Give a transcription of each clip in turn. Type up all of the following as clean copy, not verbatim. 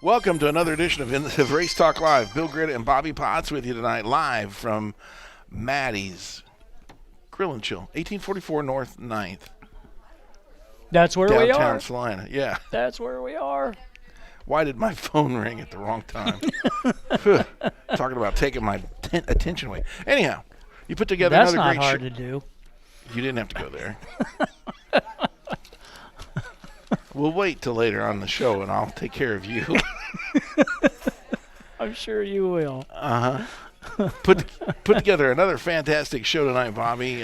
Welcome to another edition of Race Talk Live. Bill Gritta and Bobby Potts with you tonight, live from Maddie's Grill and Chill, 1844 North 9th, That's where we downtown are. Salina. Yeah. That's where we are. Why did my phone ring at the wrong time? Talking about taking my attention away. Anyhow, you put together That's another not great hard show. to do. You didn't have to go there. We'll wait till later on the show, and I'll take care of you. I'm sure you will. Put together another fantastic show tonight, Bobby.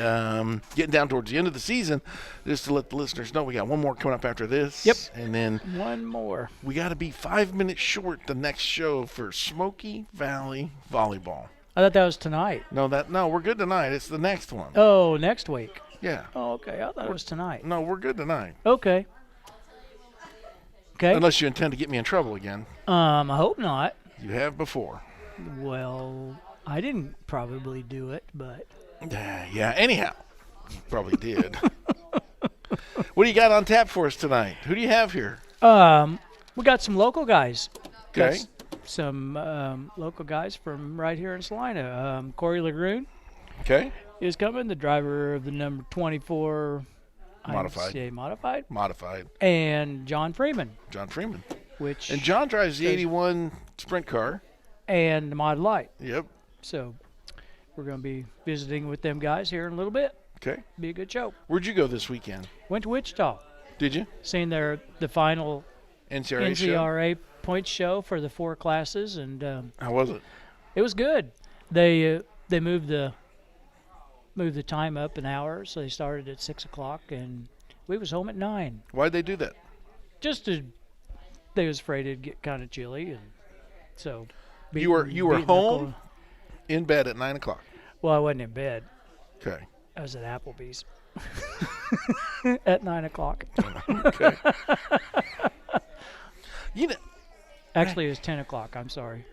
Getting down towards the end of the season, just to let the listeners know, we got one more coming up after this. Yep. And then One more. we got to be 5 minutes short the next show for Smoky Valley Volleyball. I thought that was tonight. No, we're good tonight. It's the next one. Oh, next week. Yeah. Oh, okay. I thought it was tonight. No, we're good tonight. Okay. Okay. Unless you intend to get me in trouble again. I hope not. You have before. Well, I didn't probably do it, but Yeah. Anyhow, probably did. What do you got on tap for us tonight? Who do you have here? we got some local guys. Got Okay. some local guys from right here in Salina. Corey Lagroon Okay. is coming, the driver of the number 24 Modified. IMCA Modified, Modified. and Jon Freeman, Jon Freeman. which And John drives the 81 sprint car. and the Mod Light. Yep. So we're going to be visiting with them guys here in a little bit. Okay. Be a good show. Where'd you go this weekend? Went to Wichita, Did you? seen the final NCRA show? NCRA points show for the 4 classes, and How was it? it was good. They moved the time up an hour, so they started at 6:00, and we was home at 9. Why'd they do that? Just to, they was afraid it'd get kind of chilly, and so. You were beating the home? cold. In bed at 9 o'clock. Well, I wasn't in bed. Okay. I was at Applebee's at 9:00. Okay. You know, Actually, it was 10:00. I'm sorry.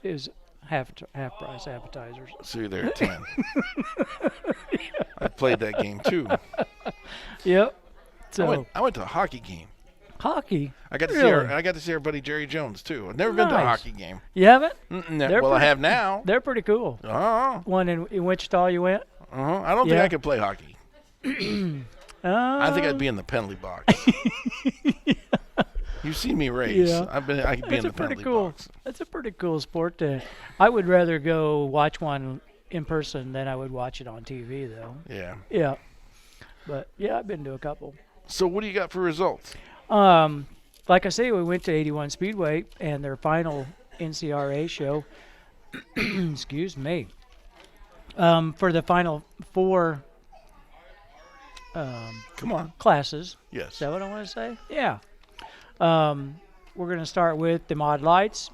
It was half price appetizers. so you're there at 10. I played that game too. Yep. So I went to a hockey game. hockey. I got to Really? see our buddy Jerry Jones too. I've never been to a Nice. hockey game. You haven't? They're Well, I pretty- have now. They're pretty cool. Oh. One in Wichita, you went? I don't think Yeah. I could play hockey. I think I'd be in the penalty box. You've seen me race. Yeah. I could be in It's the a pretty penalty cool. box. That's a pretty cool sport. I would rather go watch one in person than I would watch it on TV, though. Yeah. Yeah. But yeah, I've been to a couple. So what do you got for results? Like I say, we went to 81 Speedway and their final NCRA show. Excuse me. For the final 4 Come on. classes. Is Yes. that what I want to say? Yeah. We're going to start with the Mod Lights.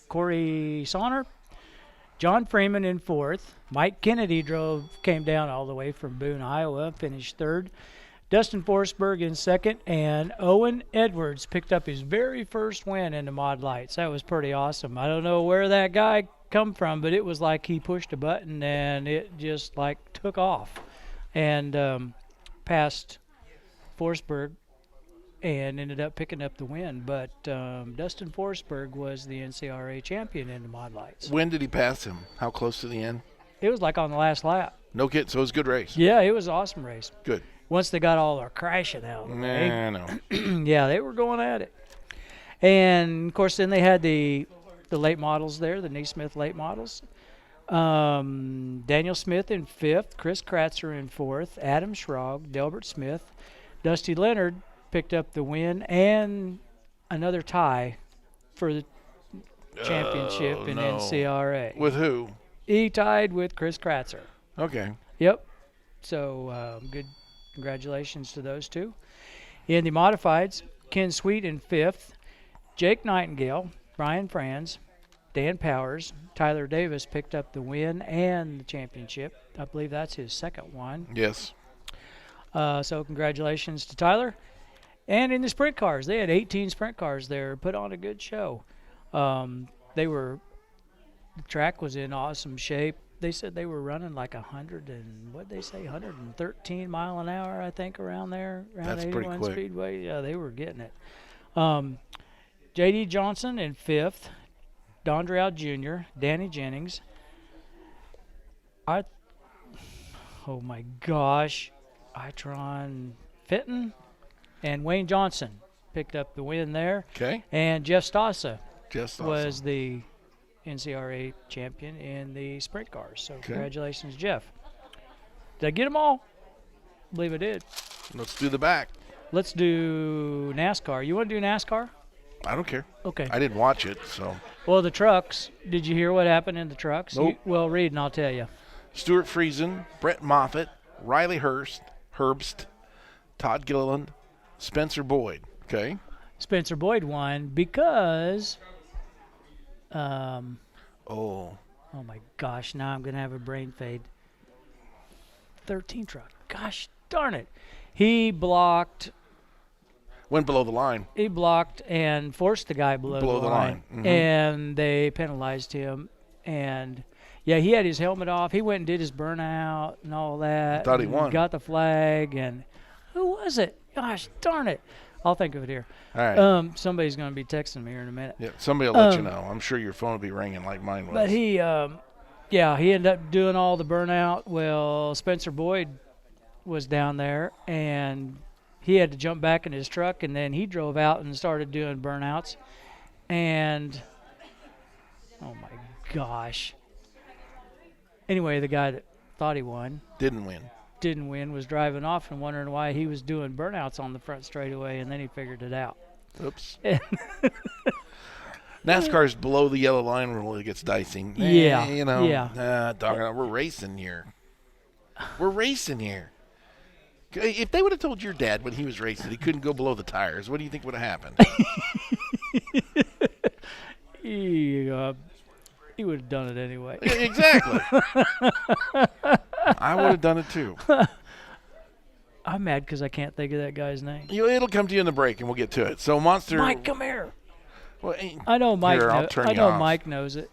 Corey Sonner, Jon Freeman in 4th. Mike Kennedy came down all the way from Boone, Iowa, finished 3rd. Dustin Forsberg in 2nd, and Owen Edwards picked up his very first win in the Mod Lights. That was pretty awesome. I don't know where that guy come from, but it was like he pushed a button and it just like took off and passed Forsberg and ended up picking up the win. But Dustin Forsberg was the NCRA champion in the Mod Lights. When did he pass him? How close to the end? It was like on the last lap. No kid. So it was a good race. Yeah, it was an awesome race. Good. Once they got all their crashing out of the way. Nah, no. Yeah, they were going at it. And, of course, then they had the late models there, the Neesmith late models. Daniel Smith in 5th, Chris Kratzer in 4th, Adam Schrog, Delbert Smith, Dusty Leonard picked up the win and another tie for the championship in no. NCRA. With who? He tied with Chris Kratzer. Okay. Yep. So good congratulations to those two. In the modifieds, Ken Sweet in 5th, Jake Nightingale, Brian Franz, Dan Powers, Tyler Davis picked up the win and the championship. I believe that's his second one. Yes. So congratulations to Tyler. And in the sprint cars, they had 18 sprint cars there, put on a good show. The track was in awesome shape. They said they were running like 113 mile an hour, I think, around there, around That's pretty 81 quick. Speedway. Yeah, they were getting it. J.D. Johnson in 5th. Dondreau Jr., Danny Jennings. Oh my gosh. Itron Fitton and Wayne Johnson picked up the win there. Okay. And Jeff Stassa Just was awesome. the NCRA champion in the sprint cars. So congratulations, Jeff. Did I get them all? I believe I did. Let's do the back. Let's do NASCAR. You want to do NASCAR? I don't care. Okay. I didn't watch it, so. Well, the trucks. Did you hear what happened in the trucks? Nope. Well, read and I'll tell you. Stuart Friesen, Brett Moffitt, Riley Herbst, Todd Gilliland, Spencer Boyd. Okay. Spencer Boyd won because Oh. oh my gosh, now I'm going to have a brain fade. 13 truck. Gosh darn it. He blocked Went below the line. He blocked and forced the guy below the line. Mhm. And they penalized him. And, yeah, he had his helmet off. He went and did his burnout and all that. Thought he and won. Got the flag. And who was it? Gosh darn it. I'll think of it here. All right. Somebody's going to be texting me here in a minute. Yeah, somebody will let you know. I'm sure your phone will be ringing like mine was. But he ended up doing all the burnout. Well, Spencer Boyd was down there, and he had to jump back in his truck, and then he drove out and started doing burnouts. And, oh, my gosh. Anyway, the guy that thought he won Didn't win. didn't win, was driving off and wondering why he was doing burnouts on the front straightaway, and then he figured it out. Oops. NASCAR's below the yellow line rule. It gets dicey. Yeah, You know. yeah. Dog, we're racing here. We're racing here. If they would have told your dad when he was racing he couldn't go below the tires, what do you think would have happened? He would have done it anyway. Exactly. I would have done it too. I'm mad because I can't think of that guy's name. It'll come to you in the break, and we'll get to it. So, Monster. Mike, come here. Well, I know Mike. Here, I'll turn I you know off. Mike knows it.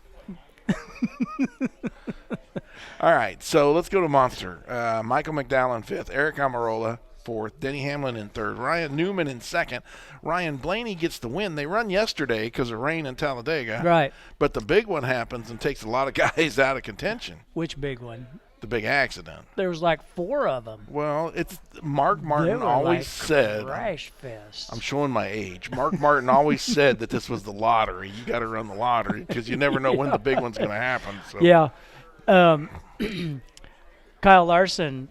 All right, so let's go to Monster. Michael McDowell in 5th, Eric Amarola 4th, Denny Hamlin in 3rd, Ryan Newman in 2nd. Ryan Blaney gets the win. They run yesterday because of rain in Talladega. Right. But the big one happens and takes a lot of guys out of contention. Which big one? The big accident. There was like 4 of them. Well, it's Mark They Martin were always like said. crash fest. I'm showing my age. Mark Martin always said that this was the lottery. You got to run the lottery because you never know when the big one's going to happen. So. Yeah. Kyle Larson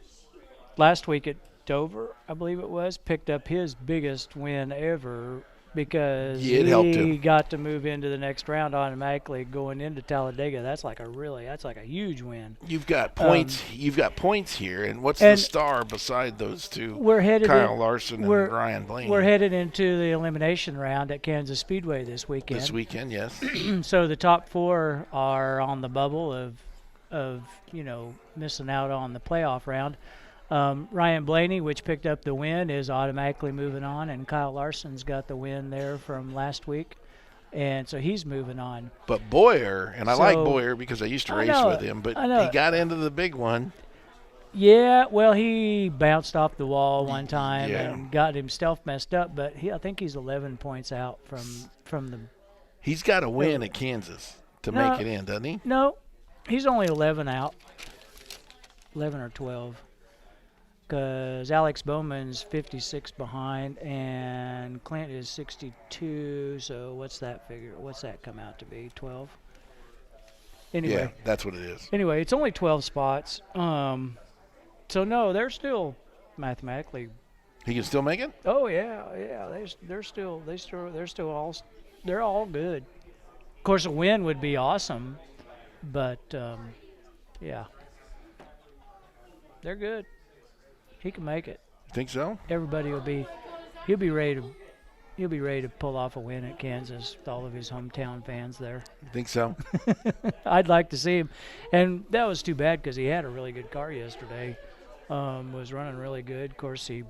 last week at Dover, I believe it was, picked up his biggest win ever because Yeah, it helped him. he got to move into the next round automatically going into Talladega. That's like a huge win. You've got points. You've got points here, and what's the star beside those two? We're headed Kyle Larson and Ryan Blaney. We're headed into the elimination round at Kansas Speedway this weekend. This weekend, yes. So the top 4 are on the bubble of missing out on the playoff round. Ryan Blaney, which picked up the win, is automatically moving on, and Kyle Larson's got the win there from last week, and so he's moving on. But Boyer, and I like Boyer because I used to race with him, but he got into the big one. Yeah, well, he bounced off the wall one time and got himself messed up, but I think he's 11 points out from the. He's got to win at Kansas to make it in, doesn't he? No, he's only 11 out, 11 or 12. Because Alex Bowman's 56 behind and Clint is 62. So what's that figure? What's that come out to be? 12? Anyway. Yeah, that's what it is. Anyway, it's only 12 spots. So no, they're still mathematically. He can still make it? Oh yeah. They're all good. Of course, a win would be awesome, but yeah, they're good. He can make it. Think so? Everybody he'll be ready to pull off a win at Kansas with all of his hometown fans there. Think so? I'd like to see him. And that was too bad because he had a really good car yesterday. Was running really good. Of course, he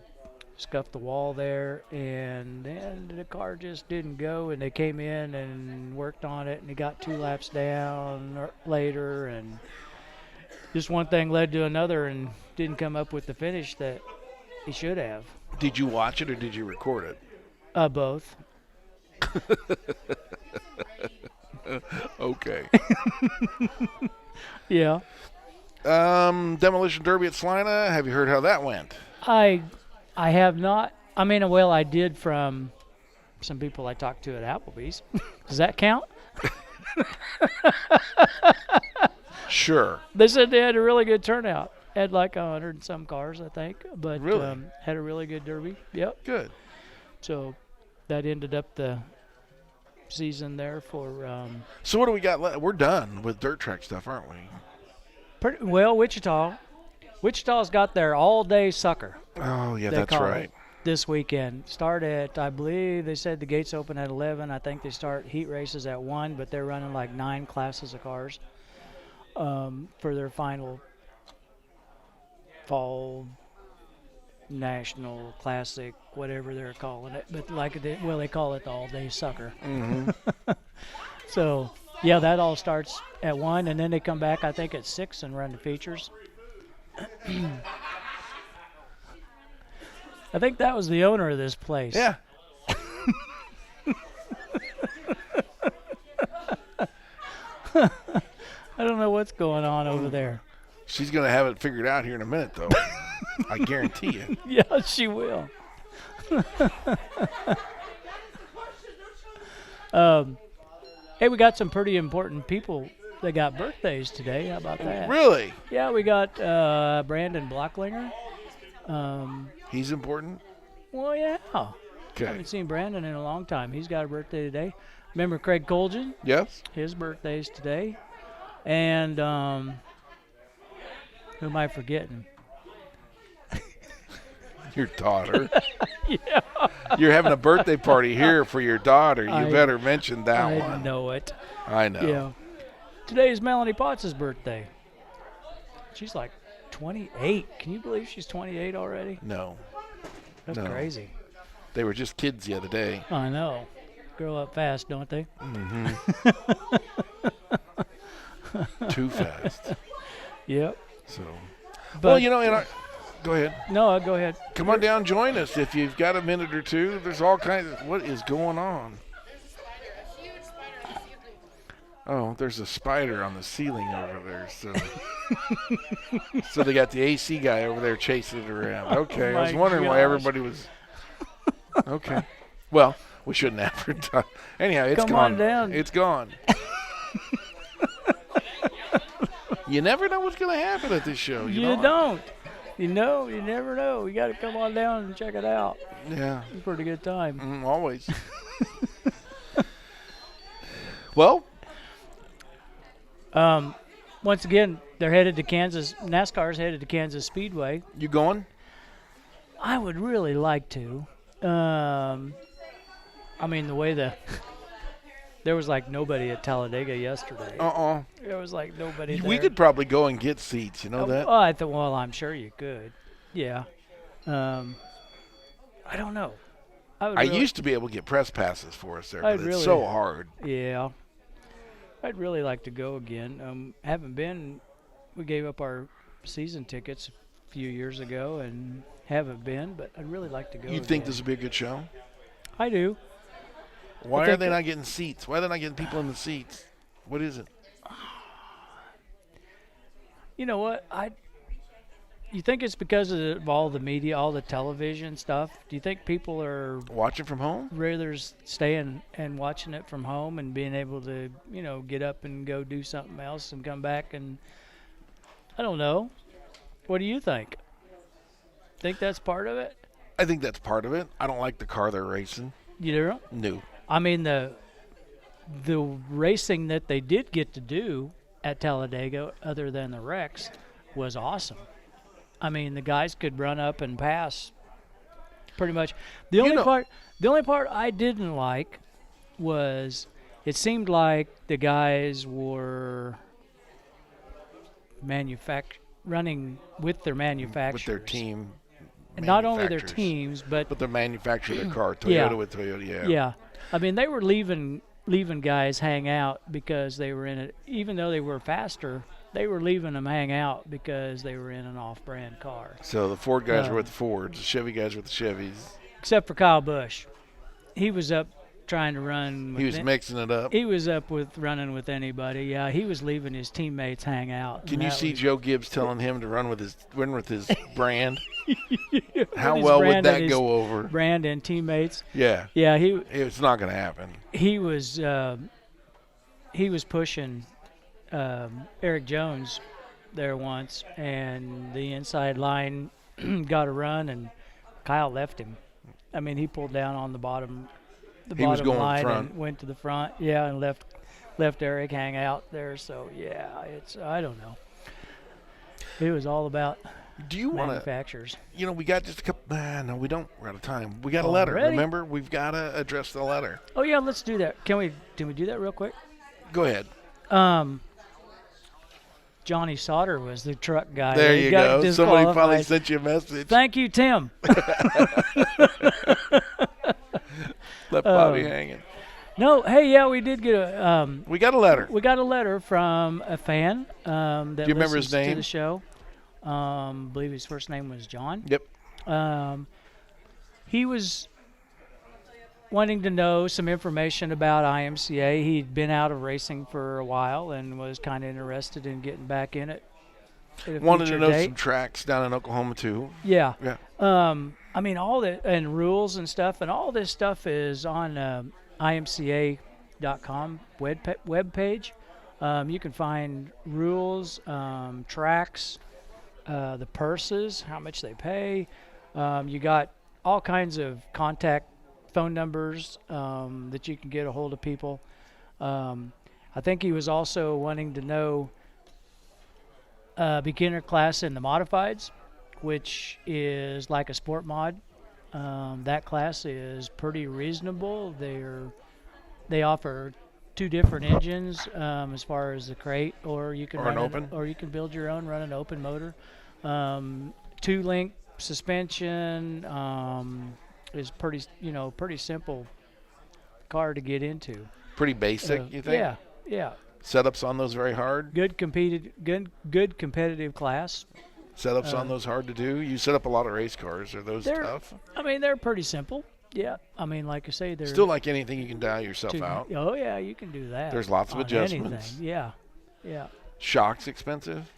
scuffed the wall there, and then the car just didn't go, and they came in and worked on it, and he got 2 laps down later, and just one thing led to another and didn't come up with the finish that he should have. Did you watch it or did you record it? Both. Okay. Yeah. Demolition Derby at Salina. Have you heard how that went? I have not. I mean, well, I did from some people I talked to at Applebee's. Does that count? Sure. They said they had a really good turnout. Had like 100 and some cars, I think. But Really? had a really good derby. Yep. Good. So that ended up the season there for So what do we got left? We're done with dirt track stuff, aren't we? pretty well Wichita. Wichita's got their all-day sucker. Oh, yeah, They that's call right. it this weekend. Start at, I believe they said the gates open at 11. I think they start heat races at 1, but they're running like 9 classes of cars for their final fall national classic, whatever they're calling it. But they call it the all-day sucker. Mm-hmm. So, yeah, that all starts at 1, and then they come back, I think, at 6 and run the features. I think that was the owner of this place. Yeah. I don't know what's going on over there. She's going to have it figured out here in a minute, though. I guarantee you. Yeah, she will. Hey, we got some pretty important people that got birthdays today. How about that? Really? Yeah, we got Brandon Blocklinger. He's important? Well, yeah. I Okay. haven't seen Brandon in a long time. He's got a birthday today. Remember Craig Colgan? Yes? His birthday's today. And who am I forgetting? Your daughter. Yeah. You're having a birthday party here for your daughter. You I- better mention that I one. know it. I know. Yeah. Today is Melanie Potts' birthday. She's like 28. Can you believe she's 28 already? No. That's No. crazy. They were just kids the other day. I know. Grow up fast, don't they? Mm-hmm. Too fast. Yep. So. But, Well, you know, go ahead. No, go ahead. Come on down, join us if you've got a minute or two. There's all kinds of, what is going on? Oh, there's a spider on the ceiling over there. So, so they got the AC guy over there chasing it around. Okay, I was my wondering why gosh. everybody was. Okay, well, we shouldn't advertise. Anyhow, it's Come gone. on down. It's gone. You never know what's going to happen at this show. You know? Don't. You never know. You got to come on down and check it out. Yeah, It's a pretty good time. always. Well, Once again, they're headed to Kansas. NASCAR's headed to Kansas Speedway. you going? I would really like to. I mean, the way there was like nobody at Talladega yesterday. There was like nobody there. We could probably go and get seats. You know that? Oh, I thought, well, I'm sure you could. Yeah. I don't know. I used to be able to get press passes for us there, I'd but really- it's so hard. Yeah. I'd really like to go again. Haven't been. We gave up our season tickets a few years ago and haven't been, but I'd really like to go. You think again. this would be a good show? I do. Why I are think they that- not getting seats? Why are they not getting people in the seats? What is it? You know what? You think it's because of all the media, all the television stuff? Do you think people are Watching from home? rather staying and watching it from home and being able to, get up and go do something else and come back? And I don't know. What do you think? Think that's part of it? I think that's part of it. I don't like the car they're racing. You don't? No. I mean, the racing that they did get to do at Talladega, other than the wrecks, was awesome. I mean, the guys could run up and pass pretty much. The only part I didn't like was it seemed like the guys were running with their manufacturers. With their team. And not only their manufacturers. teams, but But they manufacture their car. Toyota Yeah. with Toyota, yeah. yeah. I mean, they were leaving guys hang out because they were in it. Even though they were faster, they were leaving them hang out because they were in an off-brand car. So the Ford guys were with the Fords. The Chevy guys were with the Chevys. Except for Kyle Busch. He was up trying to run. He was mixing it up. He was up with running with anybody. Yeah, he was leaving his teammates hang out. Can you see Joe Gibbs telling him to run with his brand? How his well brand would that and go over? Brand and teammates. Yeah. Yeah, It's not going to happen. he was pushing Eric Jones there once, and the inside line got a run, and Kyle left him. I mean, he pulled down on the bottom was going line front. and went to the front. Yeah, and left Eric hang out there. So yeah, I don't know. It was all about Do you want to? manufacturers. We got just a couple. No, we don't. We're out of time. We got a letter. Already? Remember, we've got to address the letter. Oh yeah, let's do that. Can we do that real quick? Go ahead. Johnny Sauter was the truck guy. There He you got go. Somebody probably disqualified. sent you a message. Thank you, Tim. Left Bobby hanging. No, hey, yeah, we did get We got a letter. we got a letter from a fan that Do you remember his listens to name? the show. I believe his first name was John. Yep. He was wanting to know some information about IMCA. He'd been out of racing for a while and was kind of interested in getting back in it. at a Wanted to future know date. some tracks down in Oklahoma too. Yeah. Yeah. I mean, all the and rules and stuff, and all this stuff is on imca.com web page. You can find rules, tracks, the purses, how much they pay. You got all kinds of contact phone numbers that you can get a hold of people. I think he was also wanting to know beginner class in the modifieds, which is like a sport mod. That class is pretty reasonable. They offer two different engines as far as the crate, or you can Or run an open. or you can build your own, run an open motor. 2-link suspension is pretty simple car to get into. Pretty basic, you think? Yeah. Setups on those very hard. Good competitive class. Setups on those hard to do. You set up a lot of race cars. Are those They're- tough? I mean, they're pretty simple. Yeah. I mean, like I say, they're Still like anything, you can dial yourself out. Oh yeah, you can do that. There's lots of on adjustments. anything. Yeah. Shocks expensive.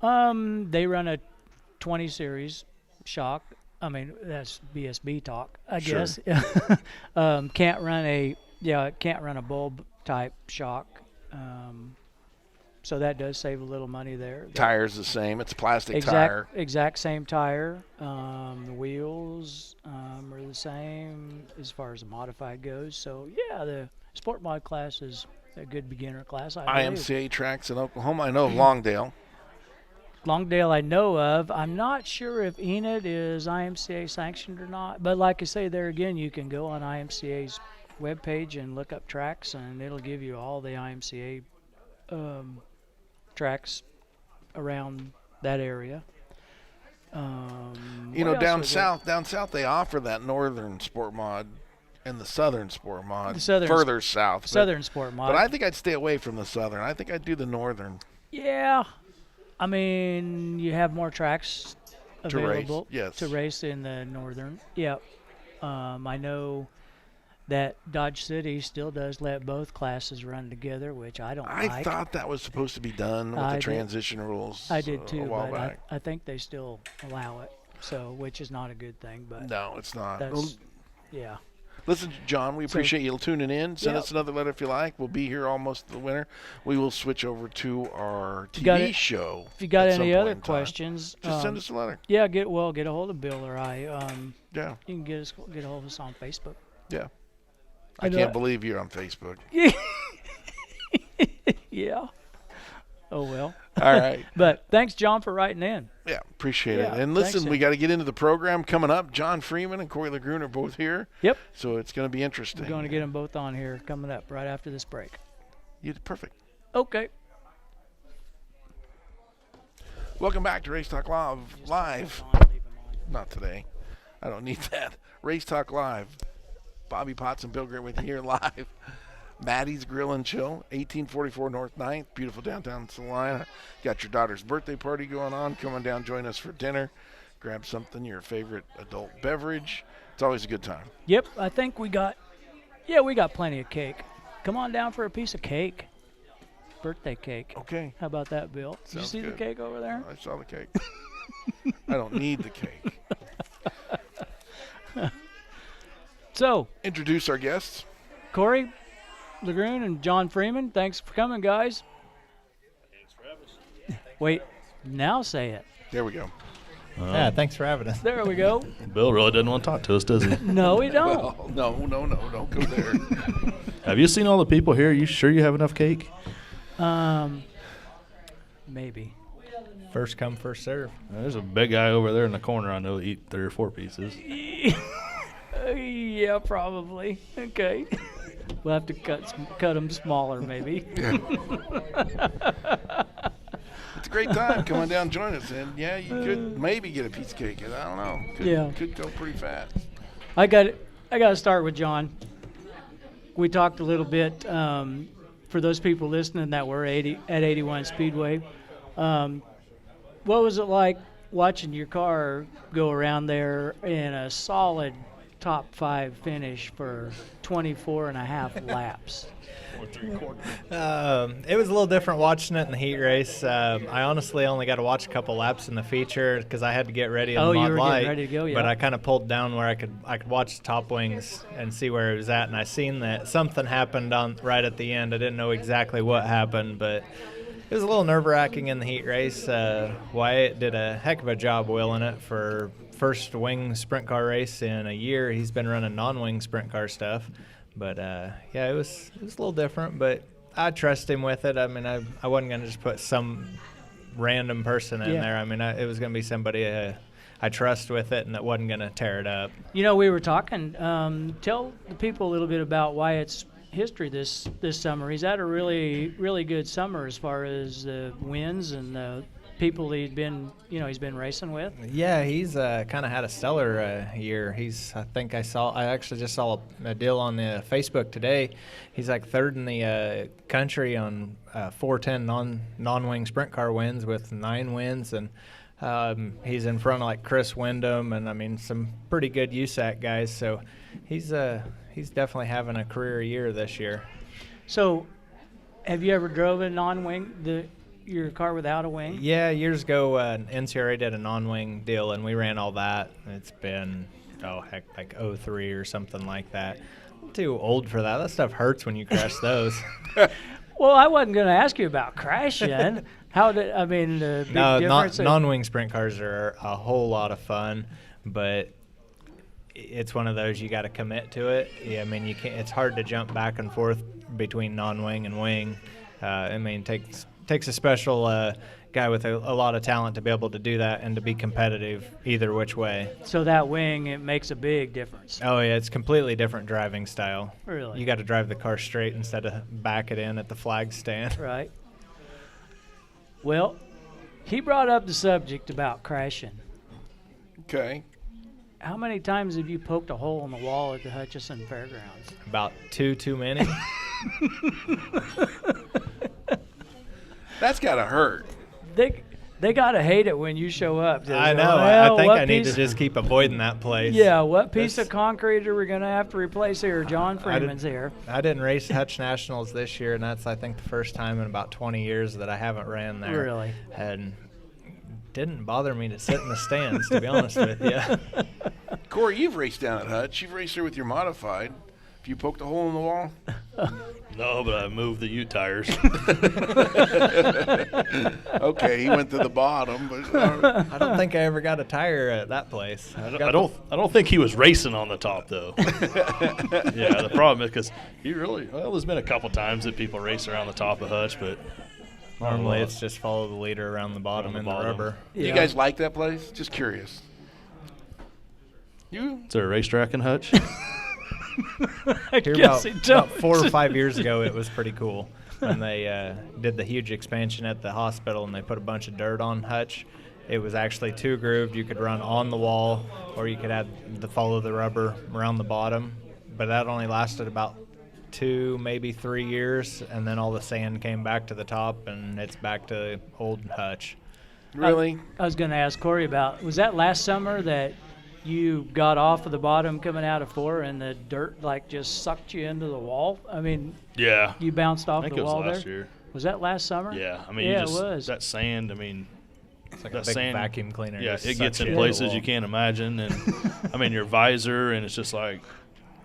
They run a 20 series shock. I mean, that's BSB talk, I Sure. guess. Can't run a bulb type shock. So that does save a little money there. Tire's the same. It's a plastic tire. Exact same tire. The wheels are the same as far as the modified goes. So yeah, the sport mod class is a good beginner class. I believe. IMCA tracks in Oklahoma. I know of Longdale. Longdale I know of. I'm not sure if Enid is IMCA sanctioned or not. But like I say, there again, you can go on IMCA's webpage and look up tracks, and it'll give you all the IMCA tracks around that area. You know, what else down was there? south they offer that northern sport mod and the southern sport mod. The southern further south. Southern Sport Mod. But I think I'd stay away from the southern. I think I'd do the northern. Yeah. I mean, you have more tracks To race, available yes. to race in the northern. Yeah. I know that Dodge City still does let both classes run together, which I don't I like. thought that was supposed to be done with I the did. transition rules. I did a too, while but back. I think they still allow it. So, which is not a good thing, but No, it's not. that's Well, yeah. listen, John, we appreciate you tuning in. Send Yep. us another letter if you like. We'll be here almost the winter. We will switch over to our you got TV it- show. If you got at some any point other in time. questions, Just send us a letter. yeah, get a hold of Bill or I. Yeah, You can get a hold of us on Facebook. yeah. I I know can't I- believe you're on Facebook. Yeah. Oh well. All right. But thanks, John, for writing in. Yeah, appreciate Yeah, it. And thanks, listen, we Tim. got to get into the program coming up. Jon Freeman and Corey Lagroon are both here. Yep. So it's going to be interesting. We're going to get them both on here coming up right after this break. You perfect. Okay. Welcome back to Race Talk Live. Not today. I don't need that. Race Talk Live. Bobby Potts and Bill Grant with you here live. Maddie's Grill and Chill, 1844 North 9th, beautiful downtown Salina. Got your daughter's birthday party going on. Come on down, join us for dinner. Grab something, your favorite adult beverage. It's always a good time. Yep. I think we got Yeah, we got plenty of cake. Come on down for a piece of cake. Birthday cake. Okay. How about that, Bill? Did you Sounds see the good. cake over there? I saw the cake. I don't need the cake. So, Introduce our guests. Corey, Lagroon, and Jon Freeman, thanks for coming, guys. Thanks for having us. Wait, now say it. There we go. Yeah, thanks for having us. There we go. Bill really doesn't want to talk to us, does he? No, we don't. Oh, no, don't go there. Have you seen all the people here? You sure you have enough cake? Maybe. First come, first serve. There's a big guy over there in the corner I know eat 3 or 4 pieces. Yeah, probably. Okay. We'll have to cut them smaller, maybe. It's a great time. Come on down, join us, and yeah, you could maybe get a piece of cake. I don't know. Could go pretty fast. I got to start with Jon. We talked a little bit for those people listening that were at 81 Speedway. What was it like watching your car go around there in a solid top 5 finish for 24 and a half laps? It was a little different watching it in the heat race. I honestly only got to watch a couple laps in the feature because I had to get ready in the you Mod were Light. getting ready to go, yeah. But I kind of pulled down where I could watch the top wings and see where it was at, and I seen that something happened right at the end. I didn't know exactly what happened, but it was a little nerve-wracking in the heat race. Wyatt did a heck of a job wheeling it for first wing sprint car race in a year. He's been running non-wing sprint car stuff. But, yeah, it was a little different, but I trust him with it. I mean, I wasn't going to just put some random person in there. I mean, it was going to be somebody I trust with it and that wasn't going to tear it up. You know, we were talking. Tell the people a little bit about Wyatt's history this summer. He's had a really, really good summer as far as the wins and the people he's been racing with. Yeah, he's kind of had a stellar year. I actually just saw a deal on the Facebook today. He's like third in the country on 410 non-wing sprint car wins with 9 wins, and he's in front of like Chris Wyndham and I mean some pretty good USAC guys. So he's definitely having a career year this year. So, have you ever drove a non-wing? Your car without a wing? Yeah, years ago, NCRA did a non-wing deal, and we ran all that. It's been, like 03 or something like that. I'm too old for that. That stuff hurts when you crash those. Well, I wasn't going to ask you about crashing. The big difference? Non-wing sprint cars are a whole lot of fun, but it's one of those you got to commit to it. Yeah, I mean, you can't. It's hard to jump back and forth between non-wing and wing. It takes a special guy with a lot of talent to be able to do that and to be competitive either which way. So that wing, it makes a big difference. Oh, yeah, it's completely different driving style. Really? You got to drive the car straight instead of back it in at the flag stand. Right. Well, he brought up the subject about crashing. Okay. How many times have you poked a hole in the wall at the Hutchinson Fairgrounds? About two too many. That's got to hurt. They got to hate it when you show up. I know. I think I need to just keep avoiding that place. Yeah, what piece of concrete are we going to have to replace here? Jon Freeman's here. I didn't race Hutch Nationals this year, and that's, I think, the first time in about 20 years that I haven't ran there. Really? And didn't bother me to sit in the stands, to be honest with you. Corey, you've raced down at Hutch. You've raced there with your modified. Have you poked a hole in the wall? No, but I moved the U tires. Okay, he went to the bottom, but I don't think I ever got a tire at that place. I don't think he was racing on the top though. Yeah, the problem is because there's been a couple times that people race around the top of Hutch, but normally it's just follow the leader around the bottom in the rubber. Yeah. You guys like that place? Just curious. Is there a racetrack in Hutch? About 4 or 5 years ago, it was pretty cool when they did the huge expansion at the hospital and they put a bunch of dirt on Hutch. It was actually 2-grooved. You could run on the wall or you could follow the rubber around the bottom. But that only lasted about 2, maybe 3 years, and then all the sand came back to the top and it's back to old Hutch. Really? I was going to ask Corey was that last summer that you got off of the bottom coming out of 4 and the dirt like just sucked you into the wall? I mean, Yeah. you bounced off I think the it was wall last there? year. Was that last summer? Yeah. I mean, Yeah, you just, it was. that sand, I mean, It's like that a big sand, vacuum cleaner. yeah, just it gets sucks you in into the places wall. you can't imagine. And, I mean, your visor, and it's just like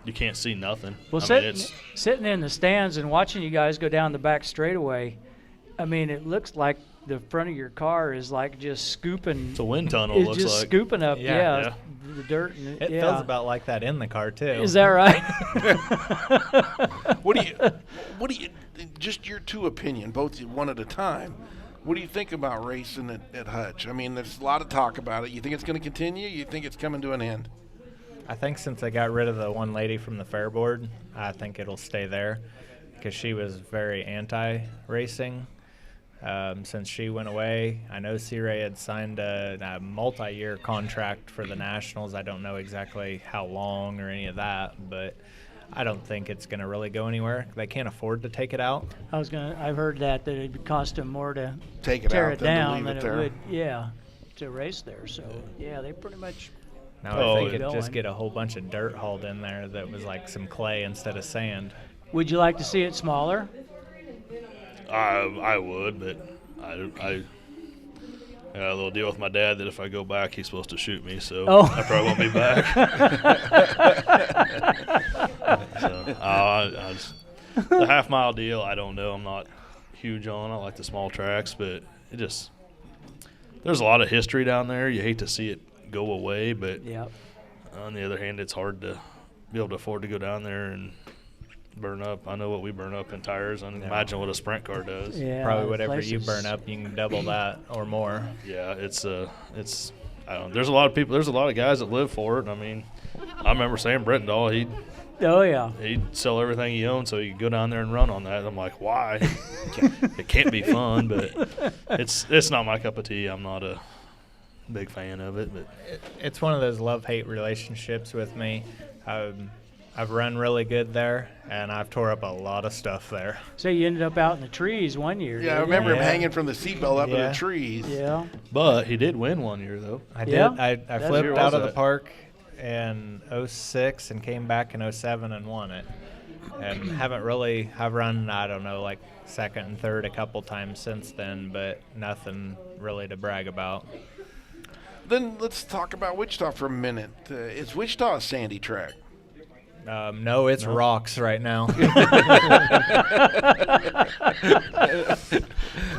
you can't see nothing. Well, I mean, sitting in the stands and watching you guys go down the back straightaway, I mean, it looks like the front of your car is like just scooping. it's a wind tunnel, It's looks just like. scooping up, Yeah. the dirt. And It feels about like that in the car too. Is that right? What do you, just your two opinion, both one at a time. What do you think about racing at Hutch? I mean, there's a lot of talk about it. You think it's going to continue? You think it's coming to an end? I think since they got rid of the one lady from the fair board, I think it'll stay there because she was very anti-racing. Since she went away, I know C. Ray had signed a multi-year contract for the Nationals. I don't know exactly how long or any of that, but I don't think it's going to really go anywhere. They can't afford to take it out. I've heard that it would cost them more to Take it tear out it than to down leave than it it there. would, to race there. So, yeah, they pretty much. Now, Oh, if they could going. just get a whole bunch of dirt hauled in there that was like some clay instead of sand. Would you like to see it smaller? I would, but I got a little deal with my dad that if I go back, he's supposed to shoot me, so Oh. I probably won't be back. So, I just, the half-mile deal, I don't know. I'm not huge on. I like the small tracks, but it just there's a lot of history down there. You hate to see it go away, but Yeah. on the other hand, it's hard to be able to afford to go down there and burn up. I know what we burn up in tires. I imagine what a sprint car does. Yeah. Probably the whatever you places- burn up, you can double that or more. Yeah, it's I don't know. There's a lot of people. There's a lot of guys that live for it. I mean, I remember Sam Brittendahl. Oh, yeah. He'd sell everything he owned so he could go down there and run on that. I'm like, why? It can't be fun, but it's not my cup of tea. I'm not a big fan of it, but It's one of those love-hate relationships with me. I've run really good there, and I've tore up a lot of stuff there. So you ended up out in the trees one year. Yeah, I didn't remember him Yeah. hanging from the seatbelt up in Yeah. the trees. you? Yeah. but he did win one year though. I Yeah? did. I That flipped year out was of the it? park in 06 and came back in 07 and won it. And haven't really, I've run, I don't know, like second and third a couple times since then, but nothing really to brag about. Then let's talk about Wichita for a minute. Is Wichita a sandy track? No, it's rocks right now.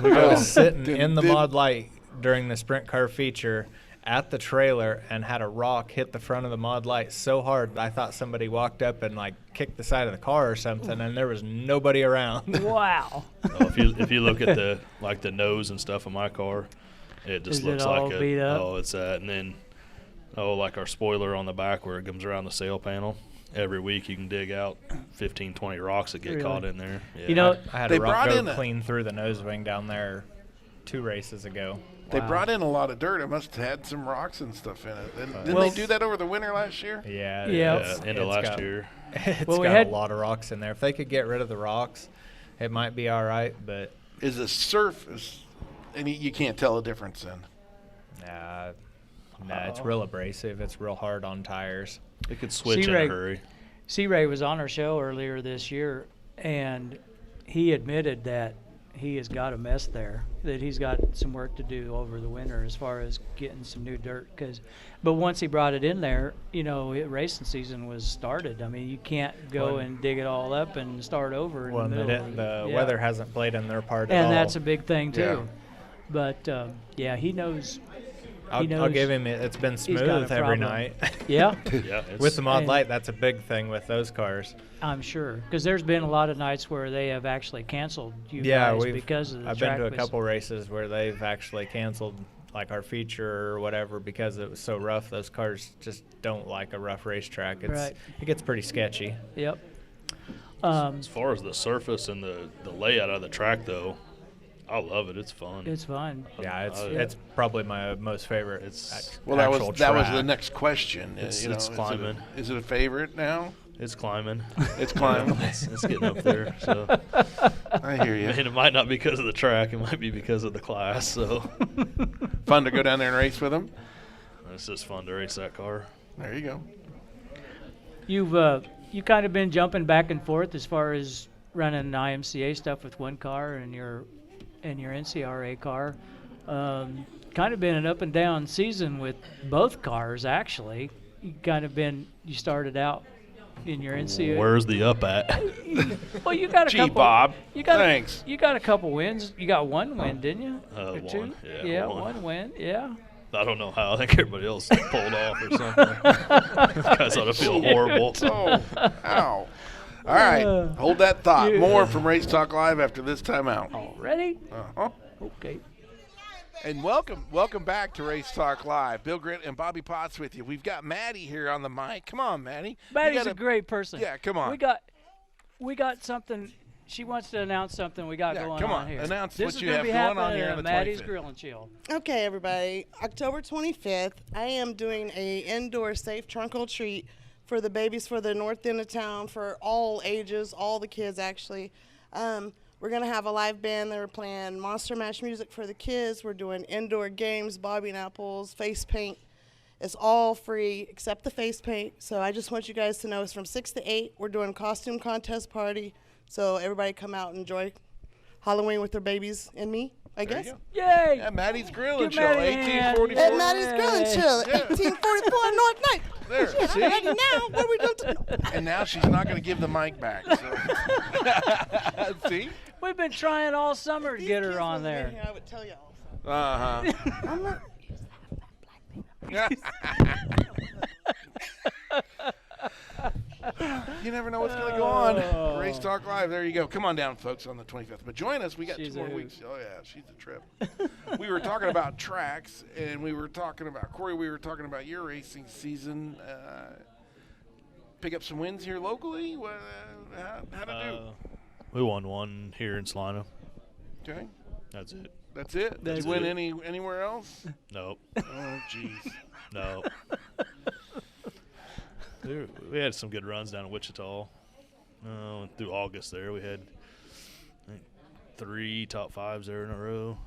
I was sitting in the Mod Light during the sprint car feature at the trailer and had a rock hit the front of the Mod Light so hard I thought somebody walked up and like kicked the side of the car or something, and there was nobody around. Wow. Oh, if you look at the nose and stuff of my car, it just Is it looks all like beat up? oh, it's that, and then like our spoiler on the back where it comes around the sail panel. Every week you can dig out 15, 20 rocks that get Really? caught in there. Yeah. You know, I had They a rock brought go in a- clean through the nose wing down there 2 races ago. They Wow. brought in a lot of dirt. It must have had some rocks and stuff in it. Didn't Well- they do that over the winter last year? Yeah, Yeah. End of it's last got- year. It's Well, we got had- a lot of rocks in there. If they could get rid of the rocks, it might be all right, but Is the surface, and you can't tell a difference then? it's real abrasive. It's real hard on tires. It could switch in C-Ray- a hurry. C-Ray was on our show earlier this year, and he admitted that he has got a mess there, that he's got some work to do over the winter as far as getting some new dirt. But once he brought it in there, racing season was started. I mean, you can't go Well- and dig it all up and start over in Well, the and middle. the Yeah. weather hasn't played in their part at And all. that's a big thing, too. Yeah. But, he knows. I'll knows give him it. It's been he's got smooth a every problem. night. Yeah, Yeah, it's, With the Mod And- Light, that's a big thing with those cars. I'm sure. Because there's been a lot of nights where they have actually canceled you Yeah, guys because of the I've track been to a was- couple races where they've actually canceled like our feature or whatever because it was so rough. Those cars just don't like a rough racetrack. Right. It gets pretty sketchy. Yep. as far as the surface and the layout of the track, though, I love it. It's fun. It's fun. Yeah, it's Uh, it's probably my most favorite. It's- Well, that was actual the track. next question. It's is climbing. Is it a favorite now? It's climbing. It's climbing. It's getting up there. So, I hear you. and it might not be because of the track. It might be because of the class. So, Fun to go down there and race with them. it's just fun to race that car. There you go. You kind of been jumping back and forth as far as running IMCA stuff with one car and your NCRA car. Kind of been an up and down season with both cars actually. You started out in your NCRA. Where's the up at? Well, you got a Gee, couple. Bob. Thanks. Thanks. You got a couple wins. You got one win, didn't you? Or One. two? Yeah, one win. Yeah. I don't know how. I think everybody else pulled off or something. Guys ought to feel horrible. Oh, ow. All right. Hold that thought. Yeah. More from Race Talk Live after this timeout. Already? Uh-huh. Okay. And welcome back to Race Talk Live. Bill Gritt and Bobby Potts with you. We've got Maddie here on the mic. Come on, Maddie. Maddie's a great person. Yeah, come on. We got something. She wants to announce something we got going come on here. Announce this what you is have be going on happening here at on the Maddie's 25th. Grill and Chill. Okay, everybody. October 25th, I am doing a indoor safe trunk or treat for the babies for the north end of town for all ages, all the kids actually. We're going to have a live band. They're playing Monster Mash music for the kids. We're doing indoor games, bobbing apples, face paint. It's all free except the face paint. So I just want you guys to know it's from 6 to 8. We're doing costume contest party. So everybody come out and enjoy Halloween with their babies and me, I guess. There you Yay! go. Yeah, Maddie's Grill and Give Chill, Maddie a hand. 1844. At Maddie's Grill and Chill, Yeah. 1844 North Ninth. There, Shit, see? I'm ready now. What are we doing? And now she's not going to give the mic back. So. See? We've been trying all summer to get her on there. I would tell y'all. Uh-huh. I'm not. You never know what's going to go on. Race Talk Live. There you go. Come on down, folks, on the 25th. But join us. We got She's 2 more a hoot. weeks. Oh, yeah. She's a trip. We were talking about tracks, and we were talking about, Corey, we were talking about your racing season. Pick up some wins here locally? How'd it We won one here in Salina. do? Okay. That's it. That's it? That's Did you win it. anywhere else? Nope. Oh, jeez. No. We had some good runs down in Wichita. Through August there, we had I think 3 top 5s there in a row.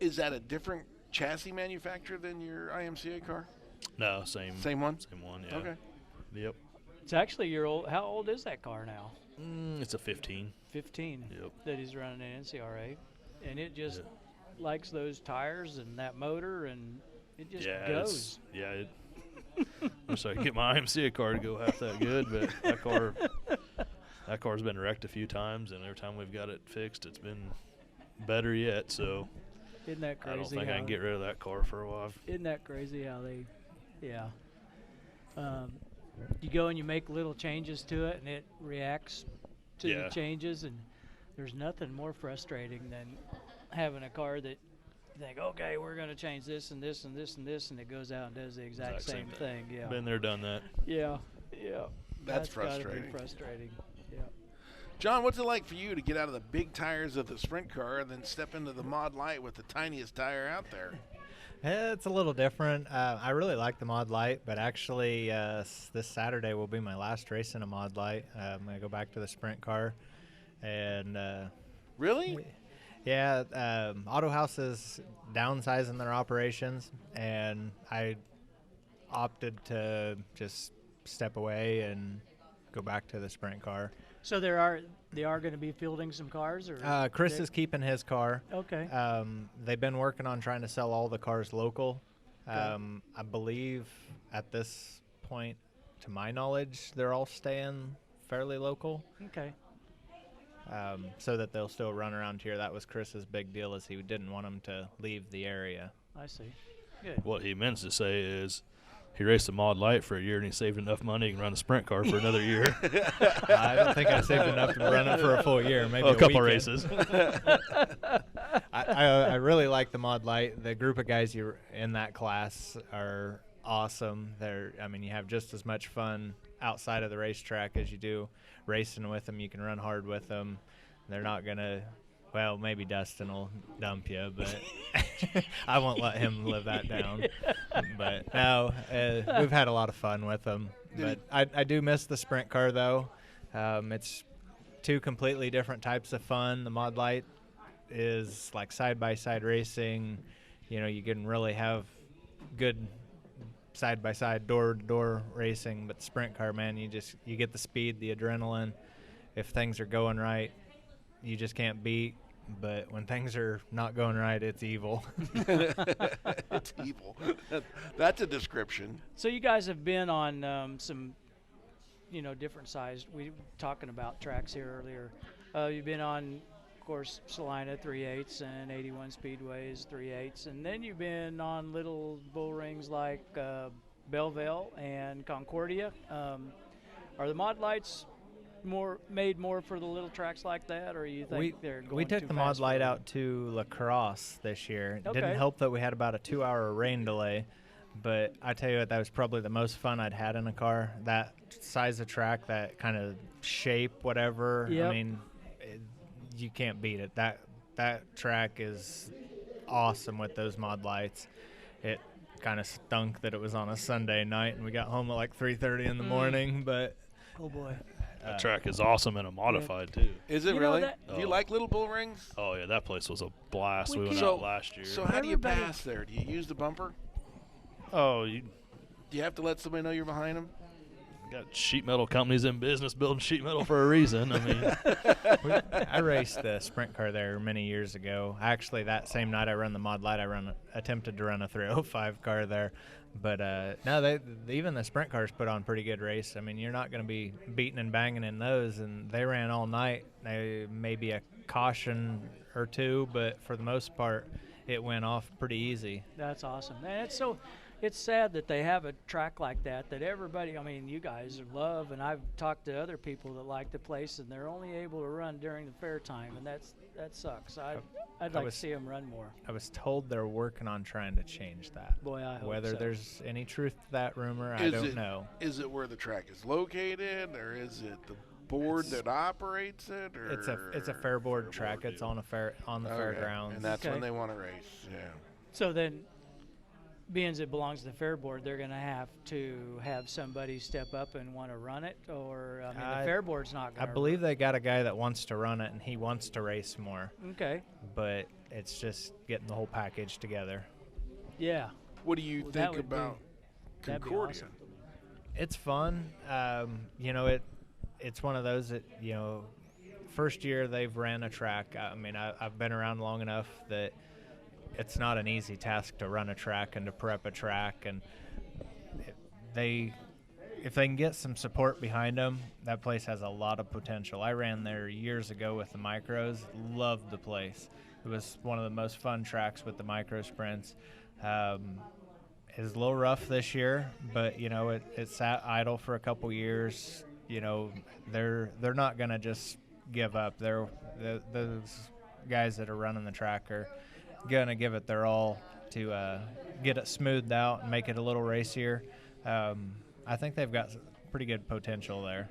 Is that a different chassis manufacturer than your IMCA car? No, same. Same one? Same one, yeah. Okay. Yep. It's actually your old. How old is that car now? It's a 15. 15. Yep. That he's running in NCRA, and it just likes those tires and that motor, and it just goes. I'm sorry, get my IMCA car to go half that good, but that car's been wrecked a few times, and every time we've got it fixed, it's been better yet. So Isn't that crazy? I don't think I can get rid of that car for a while. Isn't that crazy how they, you go and you make little changes to it, and it reacts to the changes, and there's nothing more frustrating than having a car that you think, okay, we're going to change this and this and this and this, and it goes out and does the exact same thing. Yeah. Been there, done that. Yeah. That's gotta frustrating. be frustrating. Yeah. John, what's it like for you to get out of the big tires of the sprint car and then step into the Mod Light with the tiniest tire out there? It's a little different. I really like the Mod Light, but actually this Saturday will be my last race in a Mod Light. I'm going to go back to the sprint car. And Really? yeah, Auto House is downsizing their operations, and I opted to just step away and go back to the sprint car. So they are going to be fielding some cars, or Chris is keeping his car. okay. They've been working on trying to sell all the cars local. Okay. I believe at this point, to my knowledge, they're all staying fairly local, Okay. so that they'll still run around here. That was Chris's big deal, is he didn't want them to leave the area. I see. Good. What he meant to say is he raced a Mod Light for a year and he saved enough money to run a sprint car for another year. I don't think I saved enough to run it for a full year, maybe a couple weekend. races. I really like the Mod Light. The group of guys you're in that class are awesome. You have just as much fun outside of the racetrack as you do racing with them. You can run hard with them. They're not gonna. Well, maybe Dustin will dump you, but I won't let him live that down. But no, we've had a lot of fun with them. But I do miss the sprint car, though. It's 2 completely different types of fun. The Mod Light is like side-by-side racing. You can really have good side by side, door to door racing. But the sprint car, man, you get the speed, the adrenaline. If things are going right, you just can't beat. But when things are not going right, it's evil. It's evil. That's a description. So you guys have been on some, different sized. We were talking about tracks here earlier. You've been on, of course, Salina 3/8 and 81 Speedways 3/8, and then you've been on little bull rings like Belleville and Concordia. Are the mod lights made more for the little tracks like that, or you think they're going we took too the fast mod light for them? out to La Crosse this year. It Okay. didn't help that we had about a 2-hour rain delay, but I tell you what, that was probably the most fun I'd had in a car. That size of track, that kind of shape, whatever. Yep. I mean, you can't beat it. That track is awesome with those mod lights. It kind of stunk that it was on a Sunday night and we got home at like 3:30 in the morning, but Oh boy. That track is awesome and a modified too. Is it You know really? that- Do you like little bull rings? Oh yeah, that place was a blast. We We went can't- out last year. So how do you Everybody- pass there? Do you use the bumper? Oh, you Do you have to let somebody know you're behind them? got sheet metal companies in business building sheet metal for a reason. I mean, I raced the sprint car there many years ago. Actually, that same night I run the mod light, attempted to run a 305 car there. But no, even the sprint cars put on pretty good race. I mean, you're not going to be beating and banging in those, and they ran all night. They maybe a caution or two, but for the most part, it went off pretty easy. That's awesome, man. It's sad that they have a track like that everybody, I mean, you guys love, and I've talked to other people that like the place, and they're only able to run during the fair time, and that sucks. I'd like to see them run more. I was told they're working on trying to change that. Boy, I hope Whether so. there's any truth to that rumor, I don't know. Is it where the track is located, or is it the board that operates it? Or It's a fair board track. It's on the Okay. fairgrounds. and that's Okay. when they want to race. Yeah. So then, being as it belongs to the fair board, they're going to have somebody step up and want to run it, or I mean, the fair board's not going I to. believe they got a guy that wants to run it, and he wants to race more. Okay. But it's just getting the whole package together. Yeah. What do you Well, that think would be- about that'd be Concordia? awesome. It's fun. It's one of those that, first year they've ran a track. I mean, I've been around long enough that it's not an easy task to run a track and to prep a track. And if they can get some support behind them, that place has a lot of potential. I ran there years ago with the micros. Loved the place. It was one of the most fun tracks with the micro sprints. It's a little rough this year, but it sat idle for a couple years. They're not gonna just give up. Those guys that are running the track are gonna give it their all to get it smoothed out and make it a little racier. I think they've got pretty good potential there.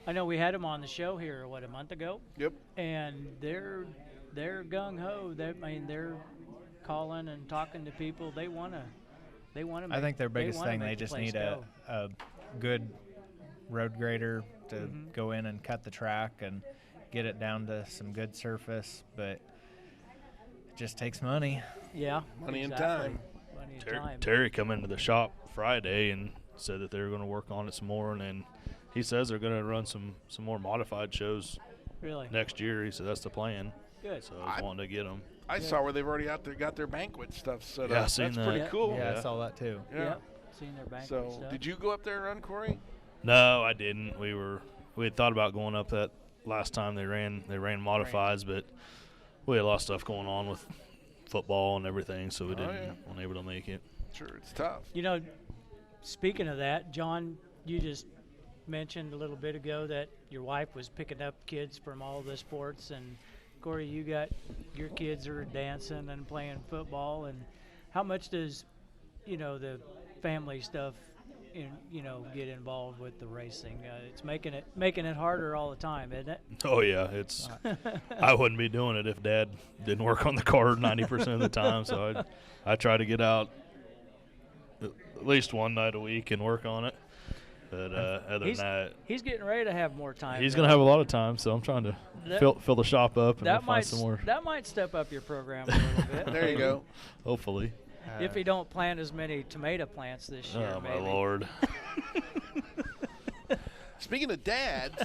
I know we had them on the show here, a month ago, Yep. and they're gung ho. They're calling and talking to people. They want to. I think their biggest thing, they just need a good road grader to go in and cut the track and get it down to some good surface, but it just takes money. Yeah. Money and exactly. time. Money and time. Terry come into the shop Friday and said that they were going to work on it some more, and then he says they're going to run some more modified shows Really. next year. He said that's the plan. Good. So I was wanting to get them. I saw where they've already got their banquet stuff set Yeah, up. I seen That's that. pretty Yeah. cool. Yeah, I Yeah. saw that too. Yeah. Yep. Seen their banquet So, stuff. did you go up there and run, Corey? No, I didn't. We had thought about going up that last time they ran modifieds, but we had a lot of stuff going on with football and everything, so we weren't able to make it. Sure, it's tough. Speaking of that, John, you just mentioned a little bit ago that your wife was picking up kids from all the sports, and Corey, you got your kids are dancing and playing football. And how much does the family stuff get involved with the racing? It's making it harder all the time, isn't it? Oh yeah, it's. I wouldn't be doing it if Dad didn't work on the car 90% of the time. So I try to get out at least one night a week and work on it. But other than that, He's getting ready to have more time. he's gonna have a lot of time. So I'm trying to fill the shop up and we'll that find might some more. that might step up your program a little bit. There you go. Hopefully. If he don't plant as many tomato plants this year, Oh, my maybe. Lord. Speaking of dads,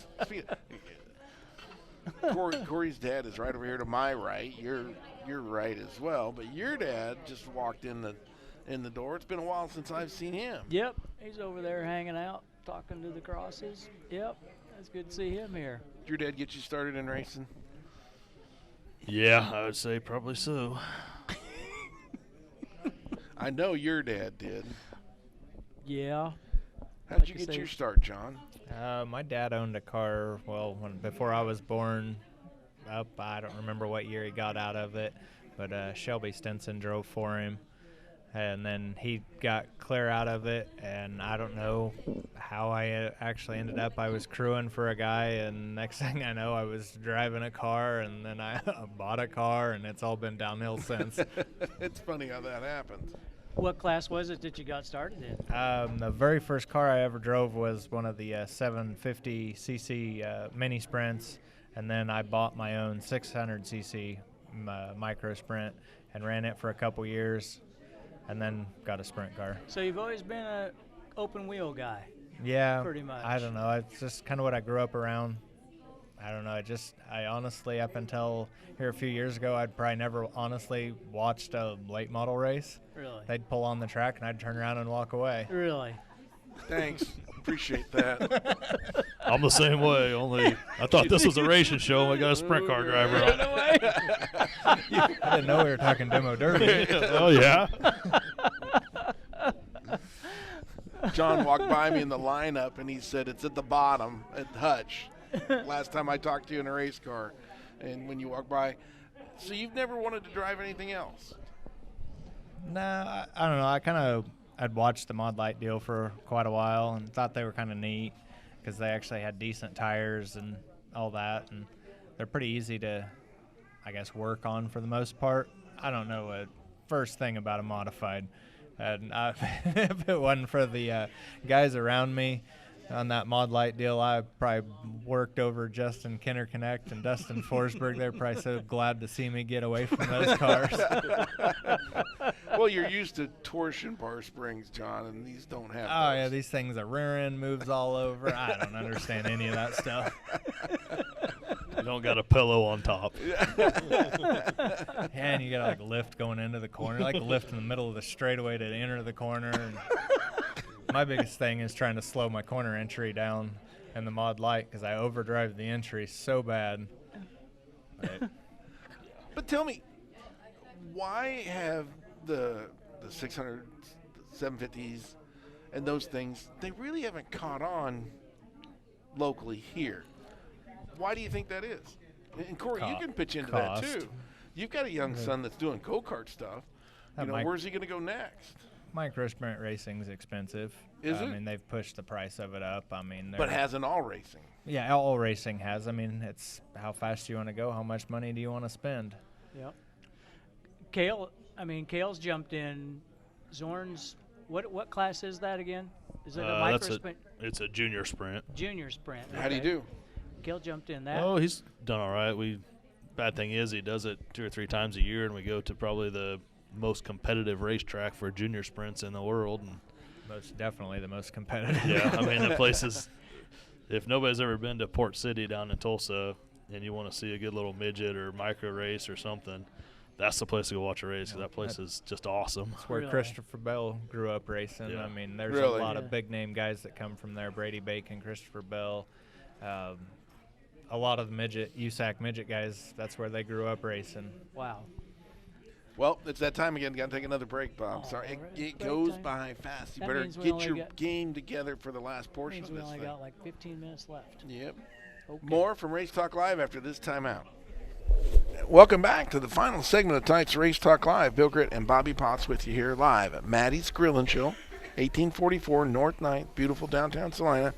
Corey's dad is right over here to my right. You're right as well. But your dad just walked in the door. It's been a while since I've seen him. Yep, he's over there hanging out, talking to the crosses. Yep, it's good to see him here. Did your dad get you started in racing? Yeah, I would say probably so. I know your dad did. Yeah. How Like did you I get say- your start, John? My dad owned a car. Well, before I was born, I don't remember what year he got out of it, but Shelby Stinson drove for him, and then he got clear out of it. And I don't know how I actually ended up. I was crewing for a guy, and next thing I know, I was driving a car, and then I bought a car, and it's all been downhill since. It's funny how that happens. What class was it that you got started in? The very first car I ever drove was one of the 750cc mini sprints, and then I bought my own 600cc micro sprint and ran it for a couple years, and then got a sprint car. So you've always been a open wheel guy. Yeah, Pretty much. I don't know. It's just kind of what I grew up around. I don't know. I honestly, up until here a few years ago, I'd probably never honestly watched a late model race. Really? They'd pull on the track, and I'd turn around and walk away. Really? Thanks. Appreciate that. I'm the same way, only I thought this was a racing show and we got a sprint car driver on. I didn't know we were talking demo derby. Oh, yeah? John walked by me in the lineup, and he said, it's at the bottom at Hutch. Last time I talked to you in a race car. And when you walk by, so you've never wanted to drive anything else? Nah, I don't know. I'd watched the Mod Light deal for quite a while and thought they were kind of neat because they actually had decent tires and all that, and they're pretty easy to, I guess, work on for the most part. I don't know a first thing about a modified, and if it wasn't for the guys around me on that Mod Light deal, I probably worked over Justin Kinnerconnect and Dustin Forsberg. They're probably so glad to see me get away from those cars. Well, you're used to torsion bar springs, John, and these don't have Oh, those. yeah, these things are rear end moves all over. I don't understand any of that stuff. You don't got a pillow on top. And you got to like lift going into the corner, like lift in the middle of the straightaway to enter the corner. And my biggest thing is trying to slow my corner entry down in the Mod Light because I overdrive the entry so bad. But tell me, why have the 600s, the 750s, and those things, they really haven't caught on locally here? Why do you think that is? And Corey, you can pitch into Cost. that too. You've got a young son that's doing go-kart stuff. You know, where's he going to go next? Micro sprint racing is expensive. Is I it? mean, they've pushed the price of it up. I mean, But hasn't all racing. yeah, all racing has. I mean, it's how fast you want to go, how much money do you want to spend. Yep. Kale's jumped in. Zorn's, what class is that again? Is it a micro sprint? It's a junior sprint. Junior sprint. How do you okay. do? Kale jumped in that. Oh, he's done all right. Bad thing is he does it 2 or 3 times a year, and we go to probably the most competitive racetrack for junior sprints in the world. And Most definitely the most competitive. yeah, I mean, the place is, if nobody's ever been to Port City down in Tulsa and you want to see a good little midget or micro race or something, that's the place to go watch a race because that place is just awesome. That's where Really? Christopher Bell grew up racing. Yeah. I mean, there's Really? a lot Yeah. of big name guys that come from there. Brady Bacon, Christopher Bell. A lot of the USAC midget guys, that's where they grew up racing. Wow. Well, it's that time again. Got to take another break, Bob. Sorry, All right. it Break goes time. by fast. You That better means we get only your got- game together for the last portion Means of we this only thing. got like 15 minutes left. Yep. Okay. More from Race Talk Live after this timeout. Welcome back to the final segment of tonight's Race Talk Live. Bill Gritt and Bobby Potts with you here live at Maddie's Grill and Chill, 1844 North 9th, beautiful downtown Salina.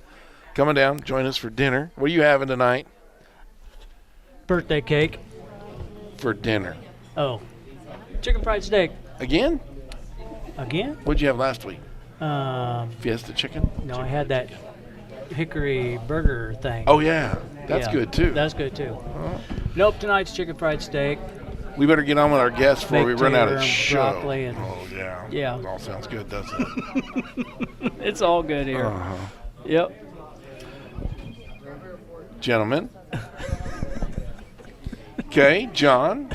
Coming down, join us for dinner. What are you having tonight Birthday cake. for dinner? Oh. Chicken fried steak. Again? Again? What'd you have last week? No, Fiesta chicken? I had that hickory burger thing. Oh, yeah. That's Yeah, good, too. That's good too. Nope, tonight's chicken fried steak. We better get on with our guests before we Baked run out tater of and show. broccoli and- Oh, yeah. Yeah. It all sounds good, doesn't it? It's all good here. Uh-huh. Yep. Gentlemen. Okay, John,